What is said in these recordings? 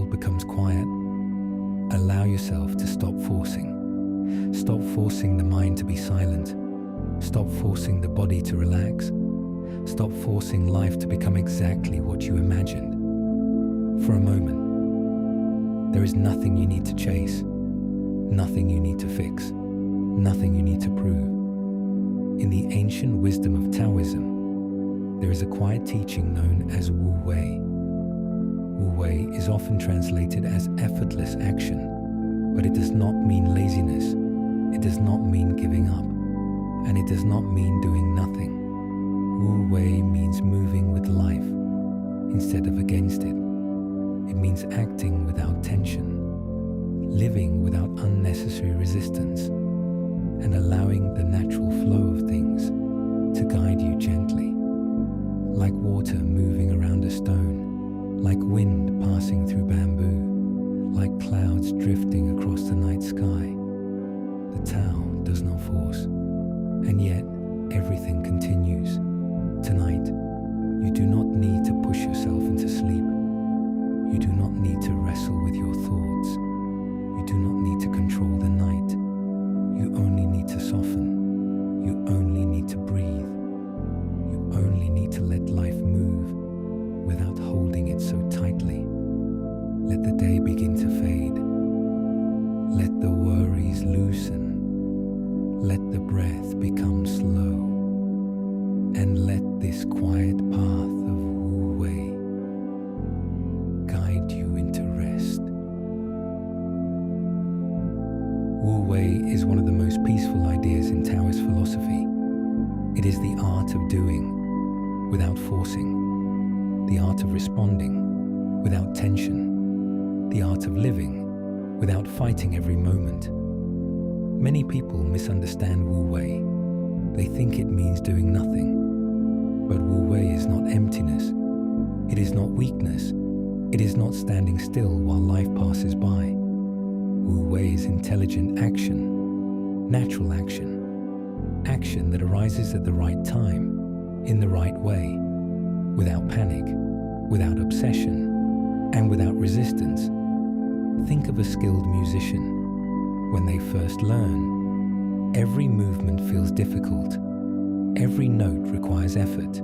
world becomes quiet, allow yourself to stop forcing. Stop forcing the mind to be silent. Stop forcing the body to relax. Stop forcing life to become exactly what you imagined. For a moment, there is nothing you need to chase, nothing you need to fix, nothing you need to prove. In the ancient wisdom of Taoism, there is a quiet teaching known as Wu Wei. Wu Wei is often translated as effortless action, but it does not mean laziness, it does not mean giving up, and it does not mean doing nothing. Wu Wei means moving with life instead of against it. It means acting without tension, living without unnecessary resistance, and allowing the natural flow of things to guide you gently, like water moving around a stone, like wind passing through bamboo, like clouds drifting across the night sky. The Tao does not force, and yet everything continues. Tonight, you do not need to push yourself into sleep. You do not need to wrestle with your thoughts. You do not need to control the night. You only need to soften. You only need to breathe. You only need to let life move without holding it so tightly. Let the day begin to fade. Let the worries loosen. Let the breath become slow. And let this quiet path of Wu Wei guide you into rest. Wu Wei is one of the most peaceful ideas in Taoist philosophy. It is the art of doing without forcing, the art of responding without tension, the art of living without fighting every moment. Many people misunderstand Wu Wei. They think it means doing nothing. But Wu Wei is not emptiness. It is not weakness. It is not standing still while life passes by. Wu Wei is intelligent action, natural action, action that arises at the right time, in the right way, without panic, without obsession, and without resistance. Think of a skilled musician. When they first learn, every movement feels difficult. Every note requires effort.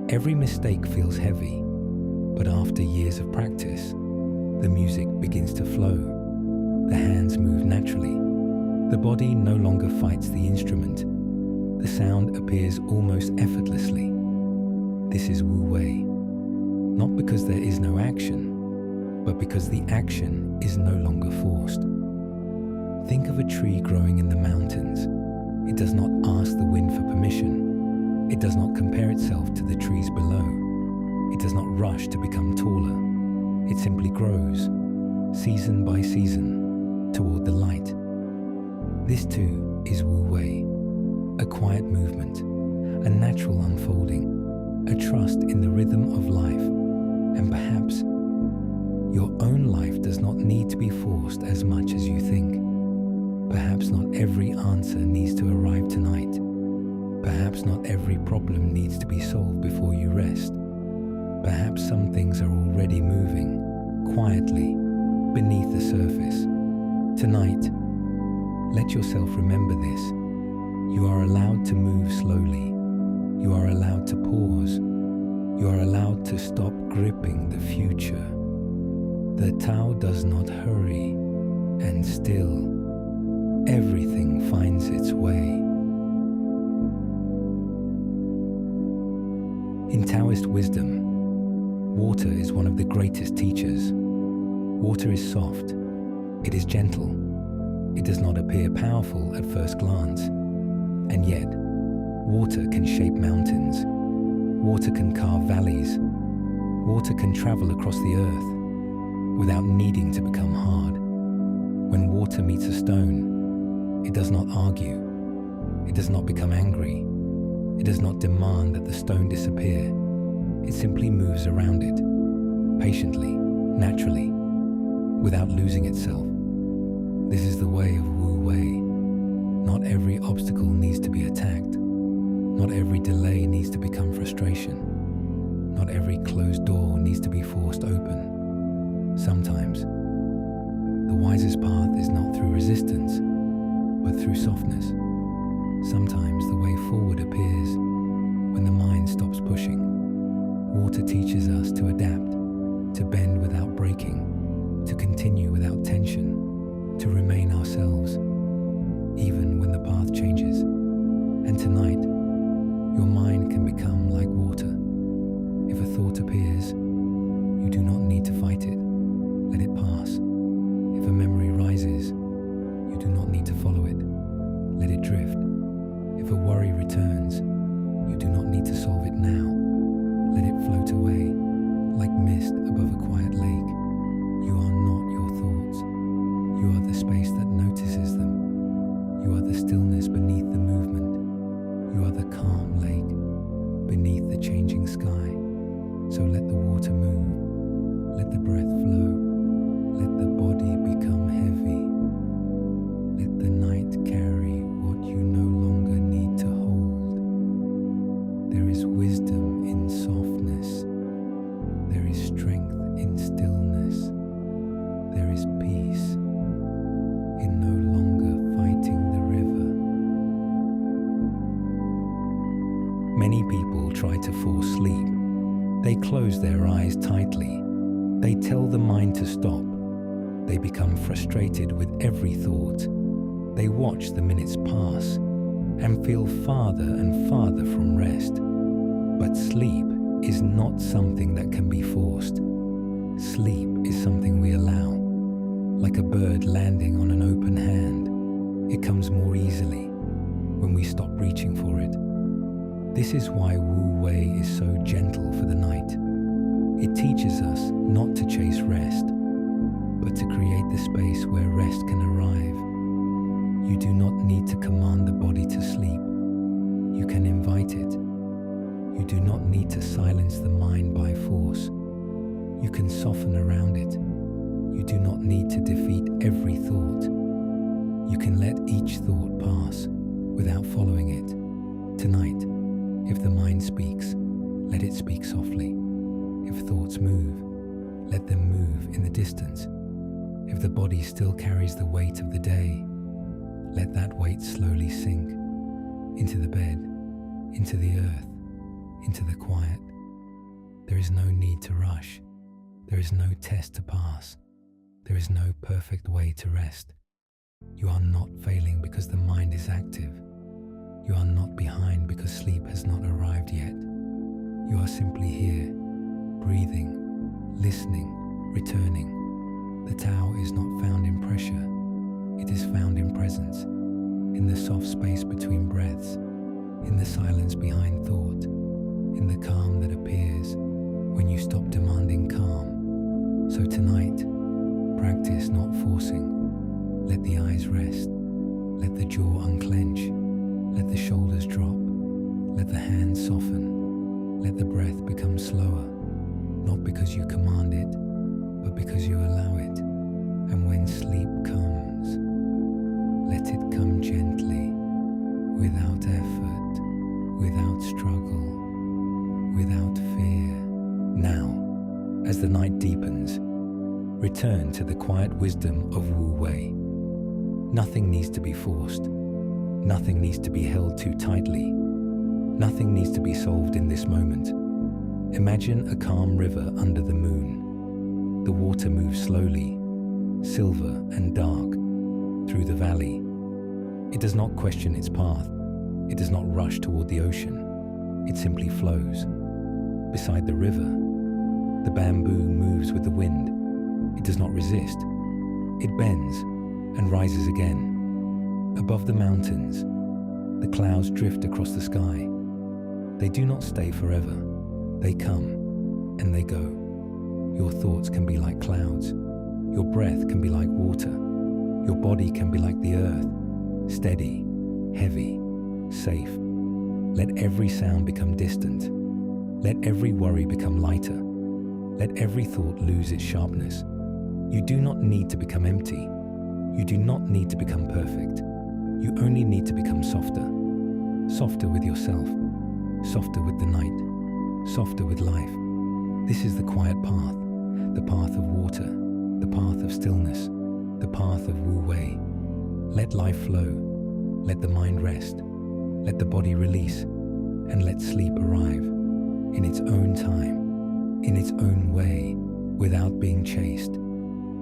Every mistake feels heavy. But after years of practice, the music begins to flow. The hands move naturally. The body no longer fights the instrument. The sound appears almost effortlessly. This is Wu Wei. Not because there is no action, but because the action is no longer forced. Think of a tree growing in the mountains. It does not ask the wind for permission. It does not compare itself to the trees below. It does not rush to become taller. It simply grows, season by season, toward the light. This too is Wu Wei, a quiet movement, a natural unfolding, a trust in the rhythm of life, and perhaps your own life does not need to be forced as much as you think. Perhaps not every answer needs to arrive tonight. Perhaps not every problem needs to be solved before you rest. Perhaps some things are already moving, quietly, beneath the surface. Tonight, let yourself remember this. You are allowed to move slowly. You are allowed to pause. You are allowed to stop gripping the future. The Tao does not hurry, and still, everything finds its way. In Taoist wisdom, water is one of the greatest teachers. Water is soft. It is gentle. It does not appear powerful at first glance. And yet, water can shape mountains. Water can carve valleys. Water can travel across the earth without needing to become hard. When water meets a stone, it does not argue. It does not become angry. It does not demand that the stone disappear. It simply moves around it, patiently, naturally, without losing itself. This is the way of Wu Wei. Not every obstacle needs to be attacked. Not every delay needs to become frustration. Not every closed door needs to be forced open. Sometimes, the wisest path is not through resistance, but through softness. Sometimes the way forward appears when the mind stops pushing. Water teaches us to adapt, to bend without breaking, to continue without tension, to remain ourselves, even when the path changes. And tonight, your mind can become like water. If a thought appears, you do not need to fight it. Let it pass. If a memory rises, you do not need to follow it. Let it drift. If a worry returns, you do not need to solve it now. Let it float away, like mist above a quiet lake. You are not your thoughts. You are the space that notices them. You are the stillness beneath the movement. You are the calm lake beneath the changing sky. So let the water move. Let the breath flow. Let the body become heavy. Let the night carry what you no longer need to hold. There is wisdom in softness. There is strength in stillness. There is peace in no longer fighting the river. Many people try to force sleep. They close their eyes tightly. They tell the mind to stop. They become frustrated with every thought. They watch the minutes pass and feel farther and farther from rest. But sleep is not something that can be forced. Sleep is something we allow. Like a bird landing on an open hand, it comes more easily when we stop reaching for it. This is why Wu Wei is so gentle for the night. It teaches us not to chase rest, but to create the space where rest can arrive. You do not need to command the body to sleep. You can invite it. You do not need to silence the mind by force. You can soften around it. You do not need to defeat every thought. You can let each thought pass without following it. Tonight, if the mind speaks, let it speak softly. If thoughts move, let them move in the distance. If the body still carries the weight of the day, let that weight slowly sink into the bed, into the earth, into the quiet. There is no need to rush. There is no test to pass. There is no perfect way to rest. You are not failing because the mind is active. You are not behind because sleep has not arrived yet. You are simply here, breathing, listening, returning. The Tao is not found in pressure. It is found in presence, in the soft space between breaths, in the silence behind thought, in the calm that appears when you stop demanding calm. So tonight, practice not forcing. Let the eyes rest. Let the jaw unclench. Let the shoulders drop. Let the hands soften. Let the breath become slower, not because you command it, but because you allow it. And when sleep comes, let it come gently, without effort, without struggle, without fear. Now, as the night deepens, return to the quiet wisdom of Wu Wei. Nothing needs to be forced. Nothing needs to be held too tightly. Nothing needs to be solved in this moment. Imagine a calm river under the moon. The water moves slowly, silver and dark, through the valley. It does not question its path. It does not rush toward the ocean. It simply flows. Beside the river, the bamboo moves with the wind. It does not resist. It bends and rises again. Above the mountains, the clouds drift across the sky. They do not stay forever. They come and they go. Your thoughts can be like clouds. Your breath can be like water. Your body can be like the earth, steady, heavy, safe. Let every sound become distant. Let every worry become lighter. Let every thought lose its sharpness. You do not need to become empty. You do not need to become perfect. You only need to become softer. Softer with yourself. Softer with the night. Softer with life. This is the quiet path, the path of water, the path of stillness, the path of Wu Wei. Let life flow, let the mind rest, let the body release, and let sleep arrive in its own time, in its own way, without being chased.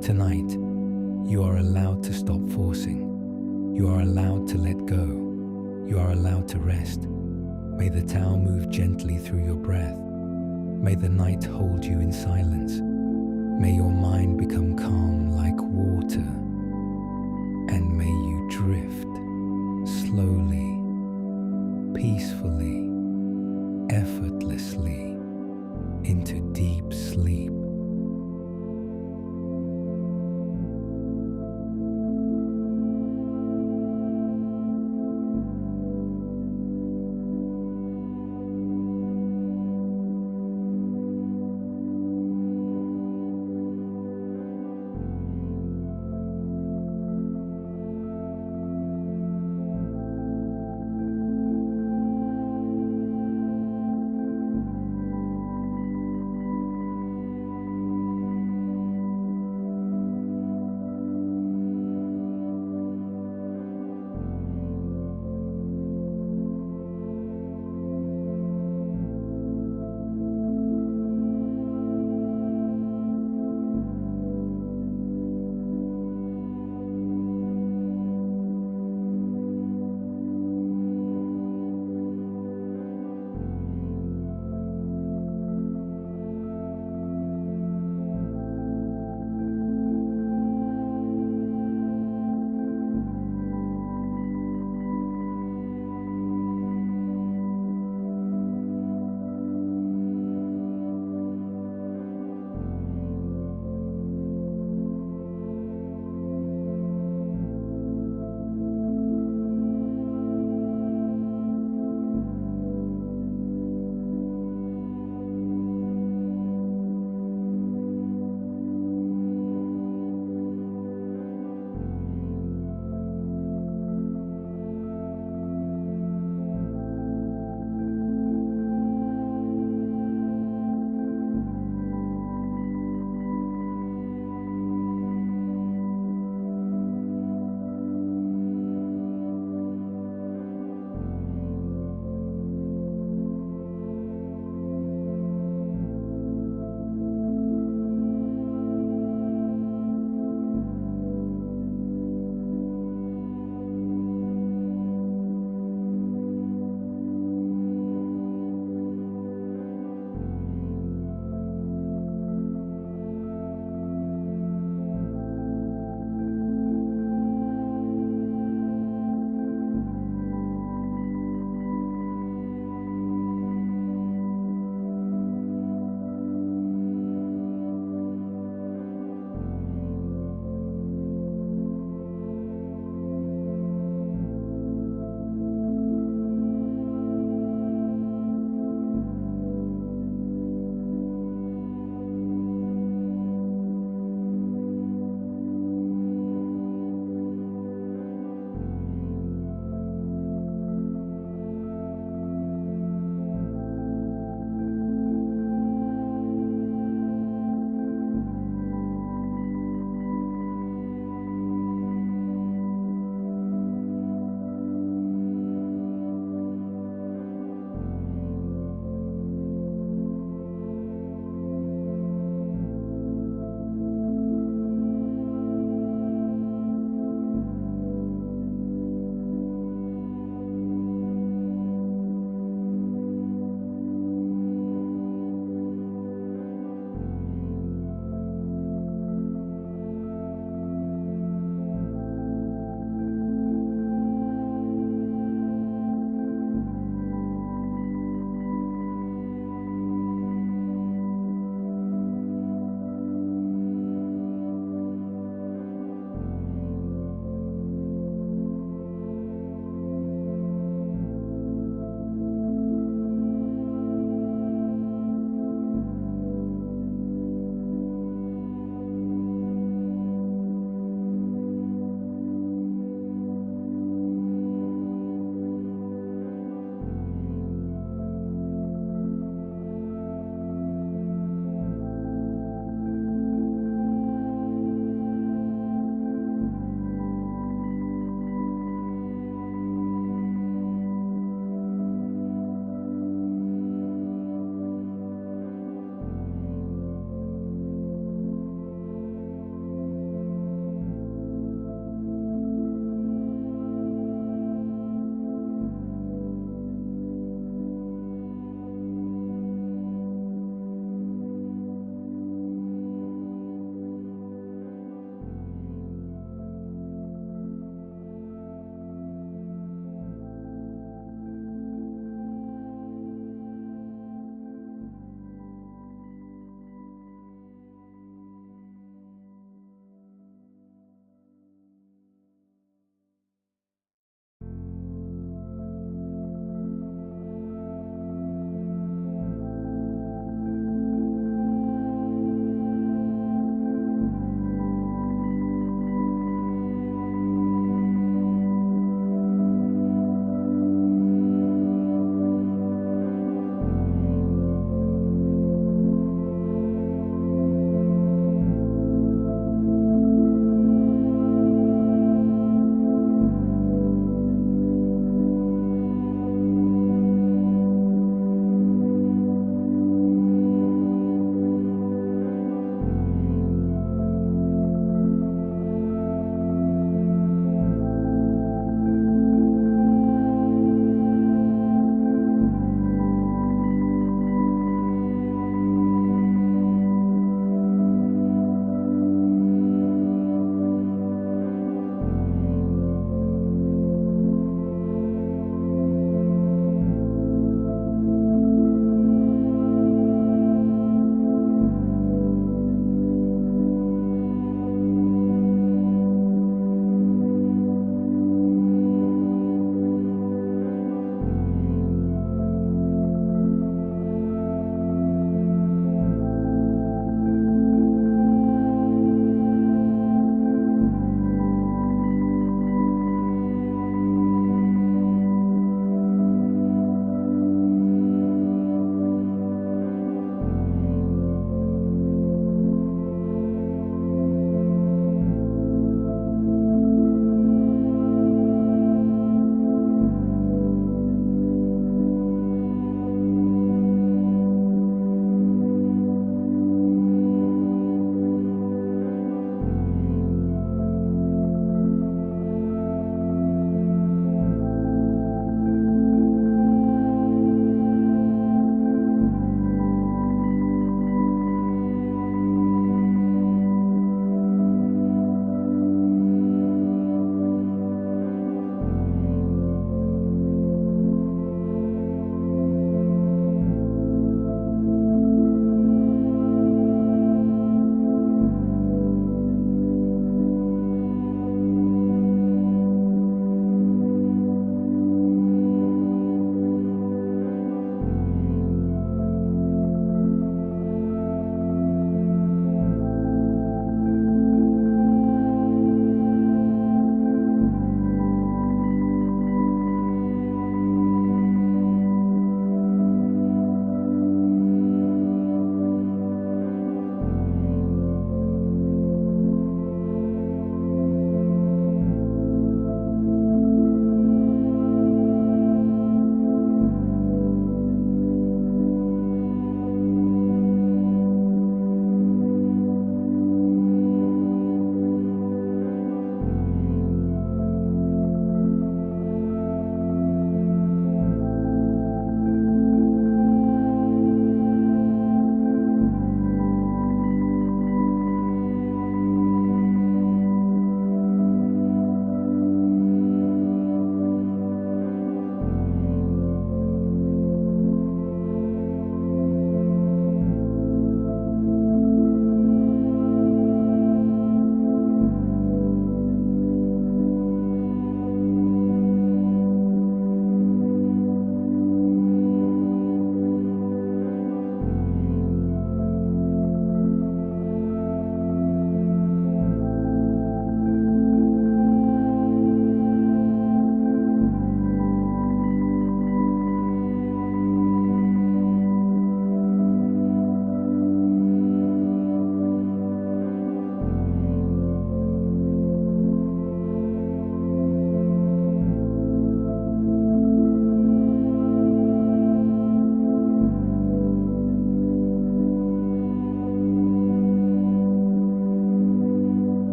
Tonight, you are allowed to stop forcing. You are allowed to let go. You are allowed to rest. May the Tao move gently through your breath. May the night hold you in silence. May your mind become calm like